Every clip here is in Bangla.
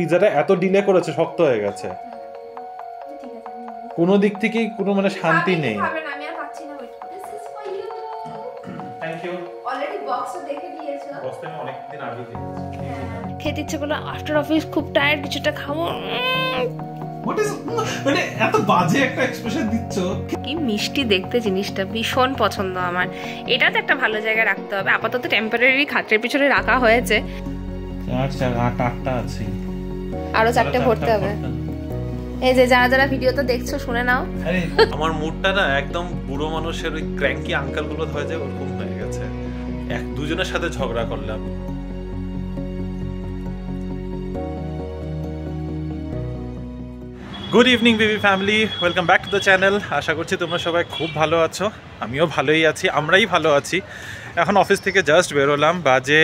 পিৎজাটা এত ডিলে করেছে, শক্ত হয়ে গেছে। কোনো দিক থেকেই কোনো মানে শান্তি নেই। আমি আর পাচ্ছি না, wait this is for you. Thank you. Already বক্সও দেখে দিয়েছো। বক্সটা আমি অনেক দিন আগে দেখেছি। খেতে ইচ্ছে করলো, আফটার অফিস খুব টায়ার্ড, কিছুটা খাবো। হোয়াট ইজ মানে এত বাজে একটা এক্সপ্রেশন দিচ্ছ। কি মিষ্টি দেখতে জিনিসটা, ভীষণ পছন্দ আমার। এটা তো একটা ভালো জায়গায় রাখতে হবে। আপাতত টেম্পোরারি খাটের পিছনে রাখা হয়েছে। আটটা আছে, আরো 4টে ভরতে হবে। এই যে যারা যারা ভিডিওটা দেখছো শুনে নাও। আমার মুডটা না একদম বুড়ো মানুষের ওই ক্র্যাঙ্কি আঙ্কেল গুলো হয়ে যায় ওরকম হয়ে গেছে। দুজনের সাথে ঝগড়া করলাম। Good evening baby family, welcome back to the channel. আশা করছি তোমরা সবাই খুব ভালো আছো, আমিও ভালোই আছি, আমরাই ভালো আছি। এখন অফিস থেকে জাস্ট বেরোলাম, বাজে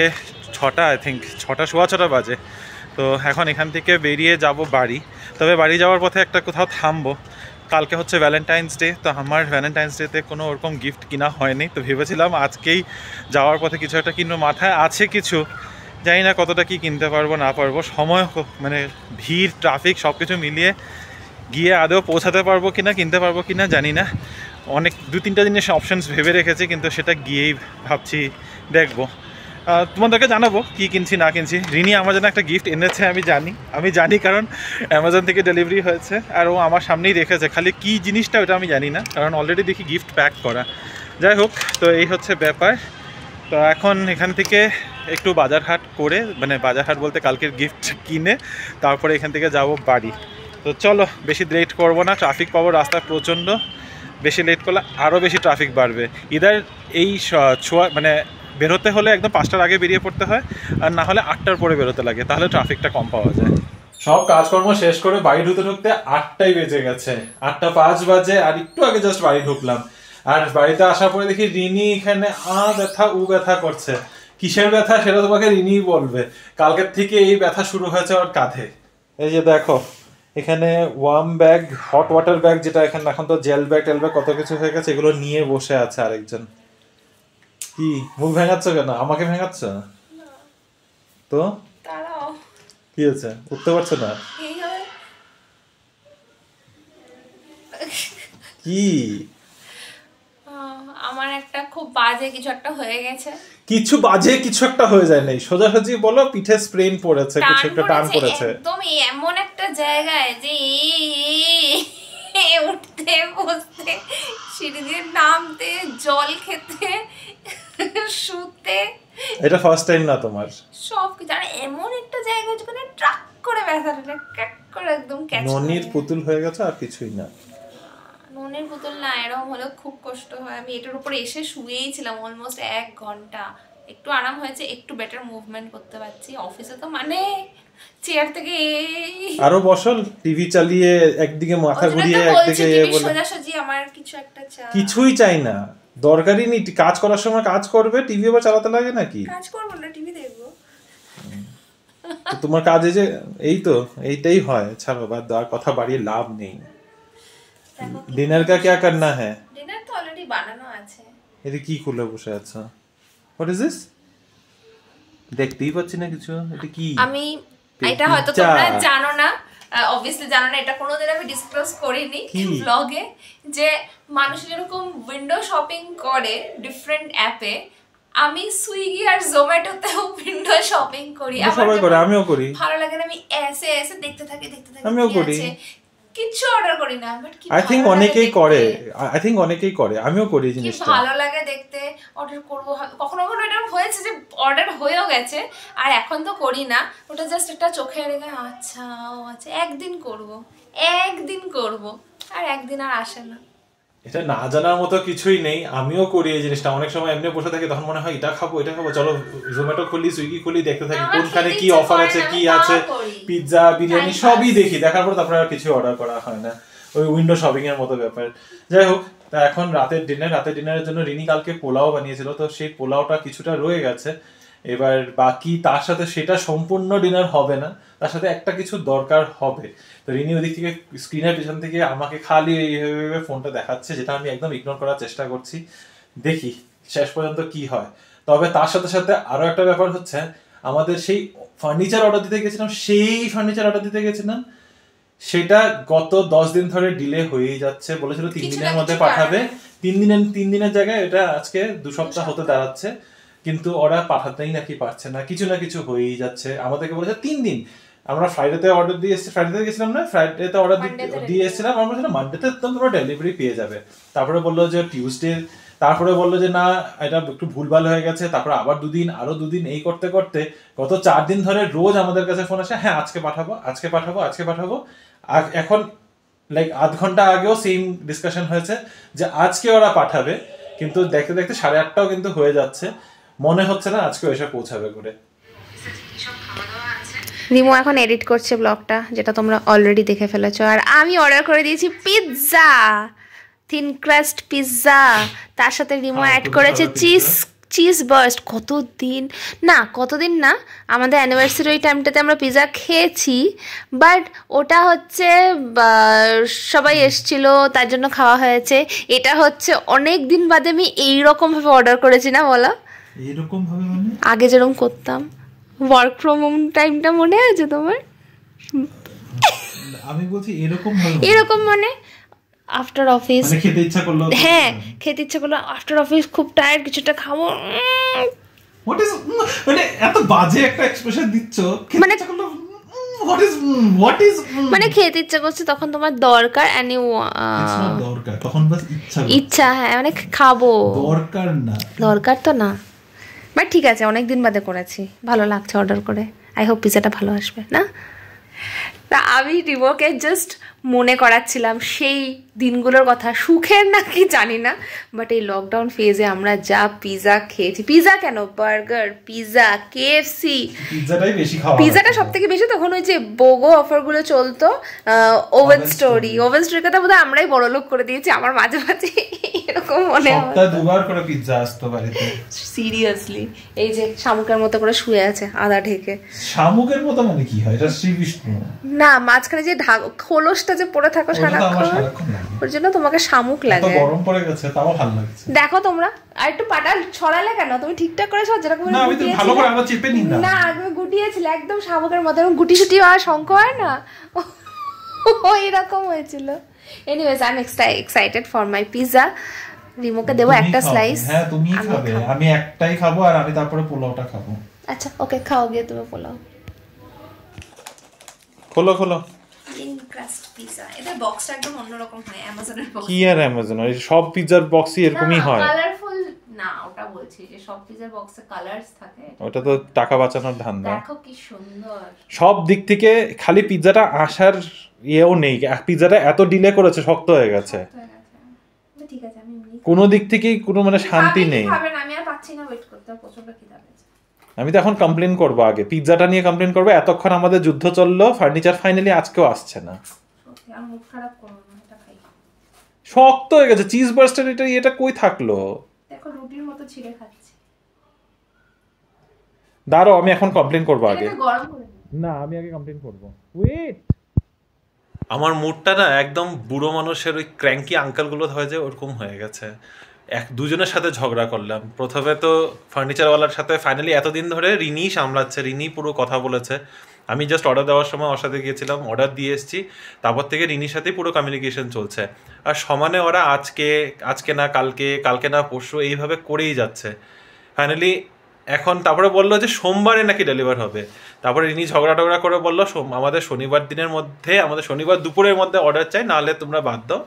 6টা, আই থিঙ্ক 6টা, সোয়া 6টা বাজে। তো এখন এখান থেকে বেরিয়ে যাব বাড়ি। তবে বাড়ি যাওয়ার পথে একটা কোথাও থামবো। কালকে হচ্ছে ভ্যালেন্টাইন্স ডে, তো আমার ভ্যালেন্টাইন্স ডেতে কোনো ওরকম গিফট কিনা হয়নি। তো ভেবেছিলাম আজকেই যাওয়ার পথে কিছু একটা কিনবো, মাথায় আছে কিছু, জানি না কতটা কি কিনতে পারবো না পারবো। সময় মানে ভিড়, ট্রাফিক সব কিছু মিলিয়ে গিয়ে আদৌ পৌঁছাতে পারবো কিনা, কিনতে পারবো কিনা জানি না। অনেক 2-3টা জিনিস অপশানস ভেবে রেখেছি, কিন্তু সেটা গিয়েই ভাবছি দেখবো। তোমাদেরকে জানাবো কি কিনছি না কিনছি। রিনি আমার জন্য একটা গিফট এনেছে, আমি জানি কারণ অ্যামাজন থেকে ডেলিভারি হয়েছে আর ও আমার সামনেই রেখেছে। খালি কি জিনিসটা ওটা আমি জানি না, কারণ অলরেডি দেখি গিফট প্যাক করা। যাই হোক, তো এই হচ্ছে ব্যাপার। তো এখন এখান থেকে একটু বাজারহাট করে, মানে বাজারহাট বলতে কালকের গিফট কিনে তারপরে এখান থেকে যাব বাড়ি। তো চলো, বেশি লেট করবো না, ট্রাফিক পাবো রাস্তায় প্রচণ্ড। বেশি লেট করলে আরও বেশি ট্রাফিক বাড়বে। ইদার এই মানে বেরোতে হলে একদম 5টার আগে বেরিয়ে পড়তে হয়, আর না হলে 8টার পরে বেরোতে লাগে, তাহলে ট্রাফিকটা কম পাওয়া যায়। সব কাজকর্ম শেষ করে বাড়ি ঢুকতে 8টাই বেজে গেছে, 8টা 5 বাজে, আর একটু আগে জাস্ট বাড়ি ঢুকলাম। আর বাড়িতে আসার পরে দেখি রিনি এখানে ব্যথা ব্যথা করছে। কিসের ব্যথা সেটা তোমাকে রিনিই বলবে। কালকের থেকে এই ব্যথা শুরু হয়েছে ওর কাঁধে। এই যে দেখো এখানে warm bag, hot water bag, যেটা এখানে এখন তো জেল ব্যাগ টেল ব্যাগ কত কিছু হয়ে গেছে, এগুলো নিয়ে বসে আছে আরেকজন। কি মুখ ভেঙাচ্ছ কেন? আমাকে ভেঙাচ্ছ তো? কি হয়েছে? উঠতে পারছো না? কি আমার একটা খুব বাজে কিছু একটা হয়ে গেছে। কিছু বাজে কিছু একটা হয়ে যায় নাই, সোজাসুজি বলো। পিঠে স্প্রেন পড়েছে, কিছু একটা টান পড়েছে একদম এমন একটা জায়গায় যে উঠতে বসতে, সিঁড়ি দিয়ে নামতে, জল খেতে, শুতে, এটা ফার্স্ট টাইম না তোমার? সব কিছু। আর এমন একটা জায়গা যেখানে ট্রাক করে ব্যথাটা ক্যাক করে একদম ক্যাচ। ননির পুতুল হয়ে গেছে, আর কিছুই না। ননির পুতুল না, এরকম হলে খুব কষ্ট হয়। আমি এটার উপরে এসে শুয়েই ছিলাম অলমোস্ট 1 ঘন্টা। একটু আরাম হয়েছে, একটু বেটার মুভমেন্ট করতে পারছি। অফিসে তো মানে চেয়ার থেকে আরো বসল, টিভি চালিয়ে একদিকে মাথা ঘুরিয়ে একদিকে সোজাসুজি। আমার কিছু একটা চাই, কিছুই চাই না, দরকারই নেই। কাজ করার সময় কাজ করবে, টিভি আবার চালাতে লাগে নাকি? কাজ করবো না, টিভি দেখবো। তোমার কাজ এই যে এই তো এইটাই হয়, ছাড়ো, বাদ দাও, আর কথা বাড়িয়ে লাভ নেই। ডিনার কা क्या करना है? ডিনার তো অলরেডি বানানো আছে। এটা কি খুলে বসে আছো? What is this? দেখতেই পাচ্ছি না কিছু। এটা কি? আমি এটা হয়তো তোমরা জানো না, অবভিয়াসলি জানো না, এটা কোনোদিন আমি ডিসক্লোজ করিনি ব্লগে, যে মানুষ যেরকম উইন্ডো শপিং করে ডিফারেন্ট অ্যাপে, আমি সুইগি আর জোম্যাটোতেও উইন্ডো শপিং করি। সবাই করে, আমিও করি। ভালো লাগে না, আমি এসে দেখতে থাকি। আমিও করি, কিছু অর্ডার করি না, বাট কি আই থিংক অনেকেই করে, আমিও করি। জিনিসটা ভালো লাগে দেখতে, অর্ডার করব। কখনো কখনো এটা হয়েছে যে অর্ডার হয়েও গেছে, আর এখন তো করি না। ওটা জাস্ট একটা চোখে রেখে আচ্ছা একদিন করব, আর একদিন আর আসে না। এটা না জানার মতো কিছুই নেই, আমিও করি এই জিনিসটা। অনেক সময় এমনি বসে থাকি, তখন মনে হয় এটা খাবো, চলো জোম্যাটো খুলি, সুইগি খুলি, দেখতে থাকি কোনখানে কি অফার আছে, কি আছে, পিৎজা, বিরিয়ানি সবই দেখি। দেখার পর তারপরে আর কিছু অর্ডার করা হয় না, ওই উইন্ডো শপিং এর মতো ব্যাপার। যাই হোক, তা এখন রাতের ডিনারের জন্য রিনি কালকে পোলাও বানিয়েছিল, তো সেই পোলাওটা কিছুটা রয়ে গেছে। এবার বাকি তার সাথে সেটা সম্পূর্ণ ডিনার হবে না, তার সাথে একটা কিছু দরকার হবে। তো রিনি ওদিক থেকে স্ক্রিনের পিছন থেকে আমাকে খালি এইভাবে ফোনটা দেখাচ্ছে, যেটা আমি একদম ইগনোর করার চেষ্টা করছি। দেখি শেষ পর্যন্ত কি হয়। তবে তার সাথে সাথে আরো একটা ব্যাপার হচ্ছে, আমাদের সেই ফার্নিচার অর্ডার দিতে গেছিলাম, সেটা গত 10 দিন ধরে ডিলে হয়েই যাচ্ছে। বলেছিল 3 দিনের মধ্যে পাঠাবে, 3 দিনের জায়গায় এটা আজকে 2 সপ্তাহ হতে দাঁড়াচ্ছে, কিন্তু ওরা পাঠাতেই নাকি পারছে না, কিছু না কিছু হয়েই যাচ্ছে। আমাদেরকে বলেছে 3 দিন। আমরা ফ্রাইডেতে অর্ডার দিয়ে এসেছি, ফ্রাইডেতে গেছিলাম না, ফ্রাইডেতে অর্ডার দিয়ে এসেছিলাম, আমরা বলছিলাম মানডেতে তোমরা ডেলিভারি পেয়ে যাবে। তারপরে বললো যে টিউসডে, তারপরে বললো যে না এটা একটু ভুলভাল হয়ে গেছে, তারপরে আবার 2 দিন, আরো 2 দিন, এই করতে করতে গত 4 দিন ধরে রোজ আমাদের কাছে ফোন আসে, হ্যাঁ আজকে পাঠাবো। আর এখন লাইক আধ ঘন্টা আগেও সেম ডিসকাশন হয়েছে যে আজকে ওরা পাঠাবে, কিন্তু দেখতে দেখতে 8:30টাও কিন্তু হয়ে যাচ্ছে, মনে হচ্ছে না আজকে এসে পৌঁছাবে করে। রিমো এখন এডিট করছে ব্লগটা, যেটা তোমরা অলরেডি দেখে ফেলেছো। আর আমি অর্ডার করে দিয়েছি পিৎজা, থিন ক্রাস্ট পিৎজা, তার সাথে রিমো অ্যাড করেছে চিজ বার্স্ট। কতদিন না আমাদের অ্যানিভার্সারি ওই টাইমটাতে আমরা পিৎজা খেয়েছি, বাট ওটা হচ্ছে সবাই এসছিল তার জন্য খাওয়া হয়েছে। এটা হচ্ছে অনেক দিন বাদে আমি এইরকম ভাবে অর্ডার করেছি, না বলো? এইরকম ভাবে মানে আগে যেরকম করতাম, ওয়ার্ক ফ্রম হোম টাইমটা মনে আছে তোমার? আমি বলছি এরকম মানে আফটার অফিস খেতে ইচ্ছা করলো, হ্যাঁ খেতে ইচ্ছা করলো, আফটার অফিস খুব টায়ার্ড, কিছুটা খাবো। মানে এত বাজে একটা এক্সপ্রেশন দিচ্ছ, মানে মানে খেতে ইচ্ছা করছে, তখন তোমার দরকার, তখন বাস ইচ্ছা, হ্যাঁ মানে খাবো, দরকার তো না। বাট ঠিক আছে, অনেকদিন বাদে করেছি, ভালো লাগছে অর্ডার করে। আই হোপ পিজাটা ভালো আসবে না। তা আমি রিমোকে জাস্ট মনে করাচ্ছিলাম সেই দিনগুলোর কথা, সুখের নাকি জানি না, বাট এই লকডাউন ফেজে আমরা যা পিজা খেয়েছি, পিজা কেন বার্গার, পিজা, কেএফসি, পিজাটা সব থেকে বেশি। তখন ওই যে বোগো অফারগুলো চলতো, ওভেন স্টোরি কথা বোধহয় আমরাই বড় লোক করে দিয়েছি। আমার মাঝে মাঝে এরকম মনে হয় দুবার করে পিৎজা আসতো বাড়িতে। সিরিয়াসলি, এই যে শামুকের মতো করে শুয়ে আছে আদা ঢেকে। শামুকের মতো মানে কি হয়? এটা শ্রী বিষ্ণু না, মাঝখানে যে খোলসটা যে পড়ে থাকো সারাক্ষণ, ওর জন্য তোমাকে শামুক লাগে। গরম পড়ে গেছে, তাও ভালো লাগছে। দেখো তোমরা আর একটু পাটা ছড়ালে কেন? তুমি ঠিকঠাক করে সব যেরকম না, আমি তো ভালো করে আবার চেপে নিই না। না, তুমি গুটিয়েছিলে একদম শামুকের মতো, এরকম গুটি গুটি আর শঙ্খ হয় না, ওই রকম হয়েছিল। Anyways, I am excited for my pizza. রিমোকে দেবো একটা স্লাইস। হ্যাঁ তুমি খাবে, আমি একটাই খাবো, আর আমি তারপরে পোলাওটা খাবো। আচ্ছা ওকে, খাও গিয়ে তুমি পোলাও। খোলো থিন ক্রাস্ট পিজা, এদের বক্সটা একদম অন্যরকম হয় অ্যামাজনের বক্স। কি আর অ্যামাজন, এই সব পিজার বক্সই এরকমই হয়। কালারফুল না, ওটা বলছি যে সব পিজার বক্সে কালারস থাকে, ওটা তো টাকা বাঁচানোর ধান্দা। দেখো কি সুন্দর সব দিক থেকে। খালি পিজাটা আসার ইয়েও নেই, পিজাটা এত ডিলে করেছে, শক্ত হয়ে গেছে। ঠিক আছে, আমি কোনো দিক থেকেই কোনো মানে শান্তি নেই। আমি আর পাচ্ছি না ওয়েট করতে, প্রচন্ড খিদা পেয়েছে। আমি তো এখন কমপ্লেন করবো, আগে পিৎজাটা নিয়ে কমপ্লেন করবো। এতক্ষণ আমাদের যুদ্ধ চললো, ফার্নিচার ফাইনালি আজকেও আসছে না। শক্ত হয়ে গেছে চিজ বার্স্টার, এটা কই থাকলো? দেখো রুটির মতো ছিঁড়ে খাচ্ছি। দাঁড়াও, আমি এখন কমপ্লেন করবো আগে। গরম করে না, আমি আগে কমপ্লেন করবো। ওয়েট, আমার মুডটা না একদম বুড়ো মানুষের ওই ক্র্যাঙ্কি আঙ্কেলগুলো হয় যে ওরকম হয়ে গেছে। দুজনের সাথে ঝগড়া করলাম। প্রথমে তো ফার্নিচারওয়ালার সাথে ফাইনালি এতদিন ধরে রিনি সামলাচ্ছে, রিনি পুরো কথা বলেছে। আমি জাস্ট অর্ডার দেওয়ার সময় ওর সাথে গিয়েছিলাম, অর্ডার দিয়ে এসেছি, তারপর থেকে রিনির সাথেই পুরো কমিউনিকেশন চলছে। আর সমানে ওরা আজকে না কালকে না পরশু এইভাবে করেই যাচ্ছে। ফাইনালি এখন তারপরে বললো যে সোমবারে নাকি ডেলিভার হবে। তারপরে রিনি ঝগড়া করে বললো আমাদের শনিবার দিনের মধ্যে, আমাদের শনিবার দুপুরের মধ্যে অর্ডার চাই, নাহলে তোমরা বাদ দাও।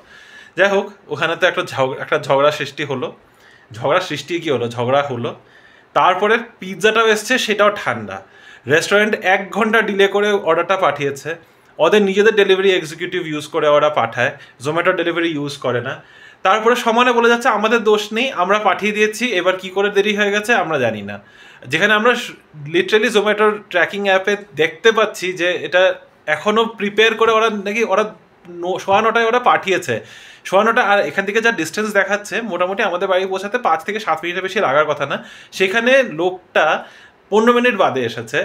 যাই হোক, ওখানে তো একটা ঝগড়া সৃষ্টি হলো। ঝগড়া হলো। তারপরে পিৎজাটাও এসছে, সেটাও ঠান্ডা। রেস্টুরেন্ট 1 ঘন্টা ডিলে করে অর্ডারটা পাঠিয়েছে। ওদের নিজেদের ডেলিভারি এক্সিকিউটিভ ইউজ করে ওরা পাঠায়, জোম্যাটো ডেলিভারি ইউজ করে না। তারপরে সমানে বলে যাচ্ছে আমাদের দোষ নেই, আমরা পাঠিয়ে দিয়েছি, এবার কি করে দেরি হয়ে গেছে আমরা জানি না। যেখানে আমরা লিটারালি জোম্যাটোর ট্র্যাকিং অ্যাপে দেখতে পাচ্ছি যে এটা এখনও প্রিপেয়ার করে ওরা 9:15 ওরা পাঠিয়েছে। 9:15, আর এখান থেকে যা ডিস্টেন্স দেখাচ্ছে মোটামুটি আমাদের বাড়ি পৌঁছাতে 5 থেকে 7 মিনিটের বেশি লাগার কথা না, সেখানে লোকটা 15 মিনিট বাদে এসেছে।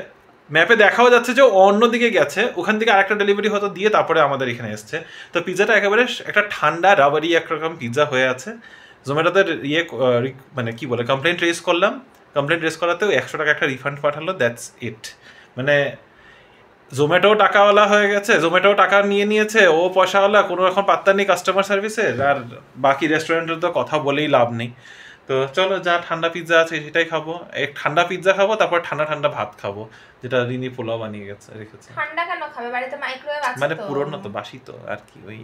ম্যাপে দেখাও যাচ্ছে যে অন্যদিকে গেছে, ওখান থেকে আরেকটা ডেলিভারি হয়তো দিয়ে তারপরে আমাদের এখানে এসছে। তো পিৎজাটা একেবারে একটা ঠান্ডা রাবারি একরকম পিৎজা হয়ে আছে। জোম্যাটোতে মানে কি বলে কমপ্লেন্ট রেজ করলাম, কমপ্লেন রেজ করাতেও 100 টাকা একটা রিফান্ড পাঠালো, দ্যাটস ইট। মানে জোম্যাটো টাকাওয়ালা হয়ে গেছে, জোম্যাটো টাকা নিয়ে নিয়েছে, ও পয়সাওয়ালা, কোনো এখন পাত্তা নেই কাস্টমার সার্ভিসের। আর বাকি রেস্টুরেন্টের তো কথা বলেই লাভ নেই। তো চলো, যা ঠান্ডা পিৎজা আছে সেটাই খাবো, এক ঠান্ডা পিৎজা খাবো, তারপর ঠান্ডা ঠান্ডা ভাত খাবো, যেটা রিনি পোলাও বানিয়ে রেখেছে। ঠান্ডা কেন খাবে, বাড়িতে মাইক্রোওয়েভ আছে। মানে পুরনো তো, বাসি তো আর কি। ওই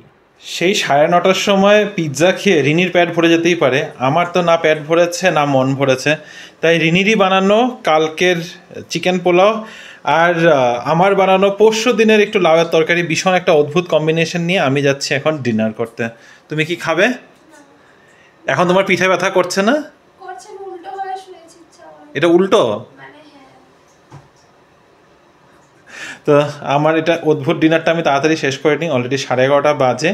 সেই 9:30টার সময় পিৎজা খেয়ে রিনির পেট ভরে যেতেই পারে, আমার তো না পেট ভরেছে না মন ভরেছে। তাই রিনিরই বানানো কালকের চিকেন পোলাও আর আমার বানানো পরশু দিনের একটু লাউয়ের তরকারি, ভীষণ একটা অদ্ভুত কম্বিনেশন নিয়ে আমি যাচ্ছি এখন ডিনার করতে। তুমি কি খাবে? এখন তোমার পিঠে ব্যথা করছে না? করছে না, উল্টো হয়ে শুয়েছি। এটা উল্টো? মানে হ্যাঁ। তো আমার এটা অদ্ভুত ডিনারটা আমি তাড়াতাড়ি শেষ করে নিই, অলরেডি 11:30 বাজে।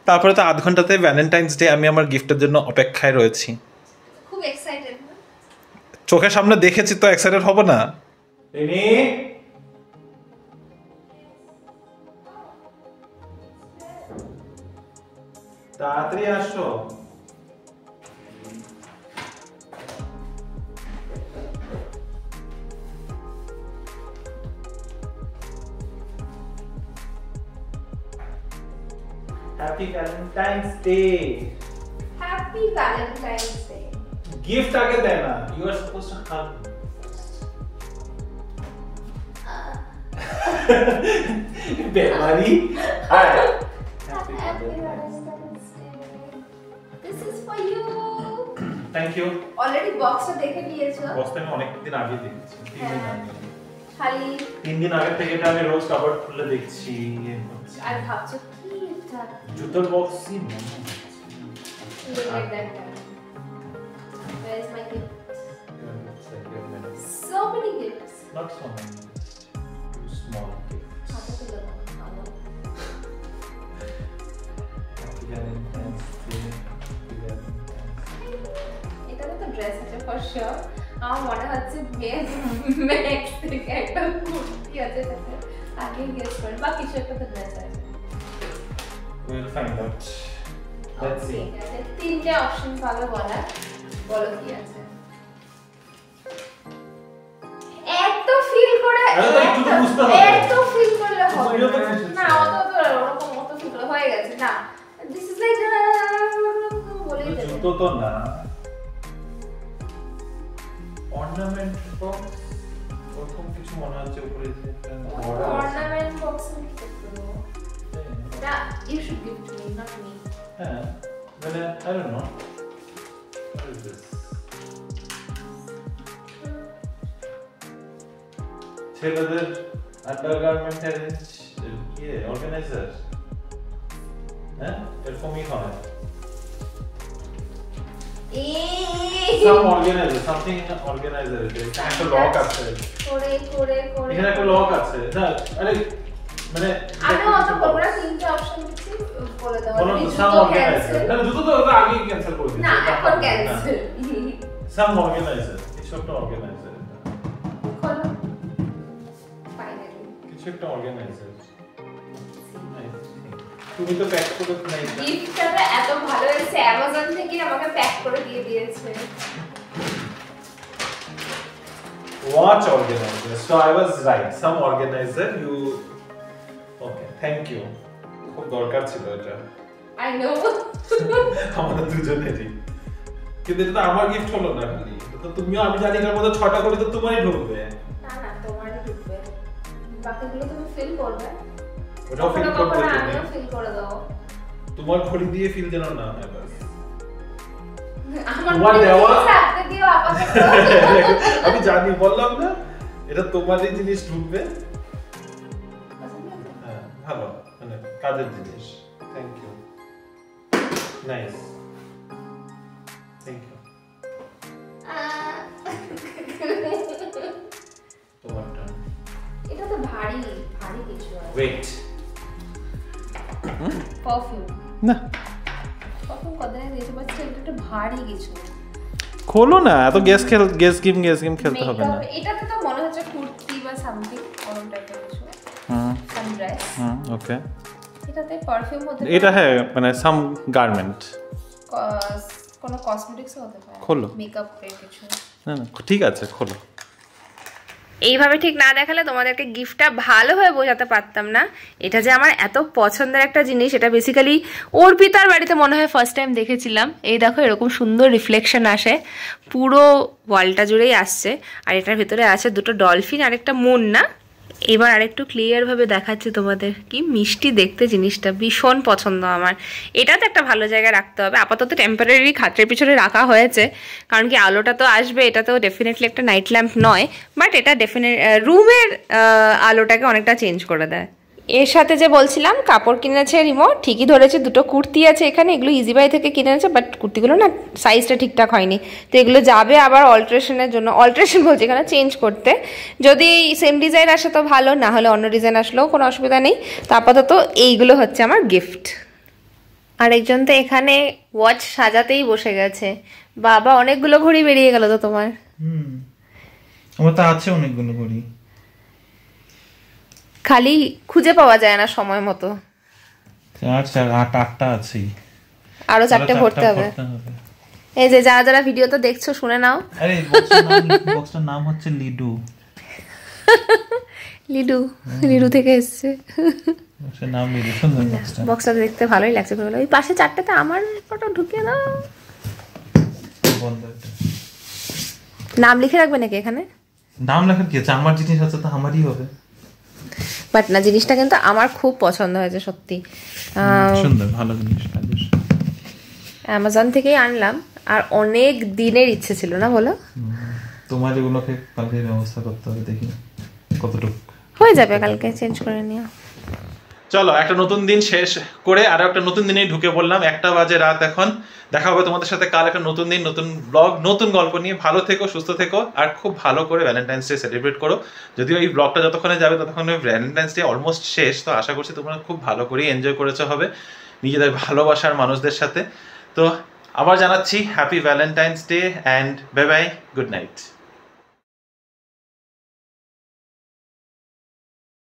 তারপরে তো 8 ঘন্টাতে ভ্যালেন্টাইন্স ডে, আমি আমার গিফটের জন্য অপেক্ষায় রয়েছি। খুব এক্সাইটেড না? চোখের সামনে দেখেছি তো এক্সাইটেড হব না? রিনি, তাড়াতাড়ি আসো। Happy Valentine's day. Happy Valentine's day. Gift আগে দেয় না, you are suppose to hug. বেমারি। Hi, happy Valentine's day. This is for you. Thank you. Already বক্সটা দেখে নিয়েছো? বক্সটা আমি অনেক দিন আগে দেখেছি, 3 দিন আগে। খালি 3 দিন আগে থেকে এটা আমি রোজ কভার খুলে দেখছি। আর ভাবছো কি এটা? জুতোর বক্সই মনে হচ্ছে। Look at that guy. Where is my gift? So many gifts. Not so many. Too small gifts. হাতে তুলে দাও, ভালো। Happy Valentine's Day. Happy Valentine's Day. এটাতে তো ড্রেস আছে for sure. আমার মনে হচ্ছে ম্যাক্স থেকে একটা কুর্তি আছে তাতে আগে গেস করে, বা কিছু একটা তো ড্রেস আছে। We'll find out. Let's see. ঠিক আছে, 3টে অপশন পাবে বলার, বলো কি আছে। এত ফিল করে, একটু তো বুঝতে হবে। এত ফিল করলে হবে তুমিও তো না। বুঝেছো। না, অত তো ওরকম অত ফিল হয়ে গেছে না। দিস ইজ লাইক বলেই দেবে। জুতো তো না। অর্নামেন্ট বক্স, ওরকম কিছু মনে হচ্ছে উপরে যে একটা border আছে। অর্নামেন্ট বক্স আমি কি করব? না, you should give to me, not me. হ্যাঁ, মানে I don't know. What is this? ছেলেদের আন্ডারগার্মেন্ট অ্যারেঞ্জ অর্গানাইজার। হ্যাঁ, এরকমই হয়। Some organizer, something organizer. এখানে একটা লক আছে। করে এখানে একটা লক আছে। না, আরে মানে আমি অত বলবো না, 3টে অপশন দিচ্ছি, বলে দাও। বলো তো, some organizer। না, জুতো তো ওটা আগেই ক্যান্সেল করে দিয়েছি। না, এখন ক্যান্সেল। Some organizer, কিছু একটা organizer। খোলো। ফাইনালি কিছু একটা organizer। তুমি তো প্যাক করে নাই। গিফটটা এত ভালো হয়েছে, অ্যামাজন থেকে আমাকে প্যাক করে দিয়ে দিয়েছে। Watch organizer. So I was right. Some organizer. You. Okay. Thank you. খুব দরকার ছিল এটা। I know. আমাদের দুজনেরই। কিন্তু এটা তো আমার গিফট হলো না খালি। তো তুমিও, আমি জানি এর মধ্যে 6টা করে তো তোমারই ঢুকবে। না না, তোমারই ঢুকবে। বাকিগুলো তুমি ফিল করবে। ওটাও ফিল করতে কখনো হবে। আমিও ফিল করে দাও। তোমার ঘড়ি দিয়ে ফিল যেন না হয় বাস। আমার তোমার দেওয়া রাখতে দিও আপাতত। আমি জানি, বললাম না এটা তোমারই জিনিস ঢুকবে। হ্যাঁ, ভালো, মানে কাজের জিনিস। Thank you. Nice. Thank you. তোমার টার্ন। এটা তো ভারী ভারী কিছু আছে। ওয়েট। পারফিউম। না, পারফিউম কতদিন দিয়েছে, বাট এটা একটু ভারী কিছু। খোলো না, এত গেস গেম খেলতে হবে না। এটাতে তো মনে হচ্ছে কুর্তি বা সামথিং ওরকম টাইপের কিছু। সানড্রেস। ওকে। এটাতে পারফিউম মধ্যে এটা হ্যাঁ, মানে সাম গার্মেন্ট। কোনো কসমেটিক্সও হতে পারে, খোলো। মেকআপের কিছু। না না ঠিক আছে, খোলো। এইভাবে ঠিক না দেখালে তোমাদেরকে গিফটটা ভালোভাবে বোঝাতে পারতাম না। এটা যে আমার এত পছন্দের একটা জিনিস, এটা বেসিক্যালি অর্পিতার বাড়িতে মনে হয় ফার্স্ট টাইম দেখেছিলাম। এই দেখো এরকম সুন্দর রিফ্লেকশন আসে, পুরো ওয়ালটা জুড়েই আসছে। আর এটার ভিতরে আছে দুটো ডলফিন আর একটা মুন না। এবার আরেকটু ক্লিয়ারভাবে দেখাচ্ছি তোমাদের, কি মিষ্টি দেখতে জিনিসটা, ভীষণ পছন্দ আমার। এটা তো একটা ভালো জায়গায় রাখতে হবে। আপাতত টেম্পারারি খাটের পিছনে রাখা হয়েছে, কারণ কি আলোটা তো আসবে, এটা তো ডেফিনেটলি একটা নাইট ল্যাম্প নয়, বাট এটা রুমের আলোটাকে অনেকটা চেঞ্জ করে দেয়। এর সাথে যে বলছিলাম কাপড় কিনেছে রিমো, ঠিকই ধরেছে, দুটো কুর্তি আছে এখানে, এগুলো ইজি বাই থেকে কিনেছে, বাট কুর্তিগুলো না সাইজটা ঠিকঠাক হয়নি, তো এগুলো যাবে আবার অল্টারেশনের জন্য। অল্টারেশন বলছে এখানে চেঞ্জ করতে, যদি সেম ডিজাইন আসে তো ভালো, না হলে অন্য ডিজাইন আসলেও কোনো অসুবিধা নেই। তো আপাতত এইগুলো হচ্ছে আমার গিফট। আরেকজন তো এখানে ওয়াচ সাজাতেই বসে গেছে। বাবা অনেকগুলো ঘড়ি বেরিয়ে গেল তো তোমার। আমার তো আছে অনেকগুলো ঘড়ি, খালি খুঁজে পাওয়া যায় না সময় মতো। 8টা আছেই, আরো 4টে ভরতে হবে। এই যে যারা যারা ভিডিওটা দেখছো শুনে নাও। আরে বক্সটার নাম হচ্ছে লিডু। লিডু, লিডু থেকে এসেছে। বক্সটার নাম লিডু, সুন্দর বক্সটা। বক্সটা দেখতে ভালোই লাগছে। ওই পাশে 4টেতে আমার ফটো ঢুকিয়ে দাও। বন্ধ। নাম লিখে রাখবে নাকি এখানে? নাম লেখার কি আছে, আমার জিনিস আছে তো আমারই হবে। বাট না, জিনিসটা কিন্তু আমার খুব পছন্দ হয়েছে সত্যি, সুন্দর ভালো জিনিস। অ্যামাজন থেকেই আনলাম, আর অনেক দিনের ইচ্ছে ছিল না বলো। তোমার এগুলোকে কালকে ব্যবস্থা করতে হবে, দেখি কতটুকু হয়ে যাবে, কালকে চেঞ্জ করে নিও। চলো একটা নতুন দিন শেষ করে আরো একটা নতুন দিনেই ঢুকে পড়লাম। 1টা বাজে রাত এখন। দেখা হবে তোমাদের সাথে কাল একটা নতুন দিন, নতুন ব্লগ, নতুন গল্প নিয়ে। ভালো থেকো, সুস্থ থেকো, আর খুব ভালো করে ভ্যালেন্টাইন্স ডে সেলিব্রেট করো। যদিও এই ব্লগটা যতক্ষণে যাবে ততক্ষণে ভ্যালেন্টাইন্স ডে অলমোস্ট শেষ, তো আশা করছি তোমরা খুব ভালো করেই এনজয় করেছো হবে নিজেদের ভালোবাসার মানুষদের সাথে। তো আবার জানাচ্ছি happy Valentine's day and bye bye, good night.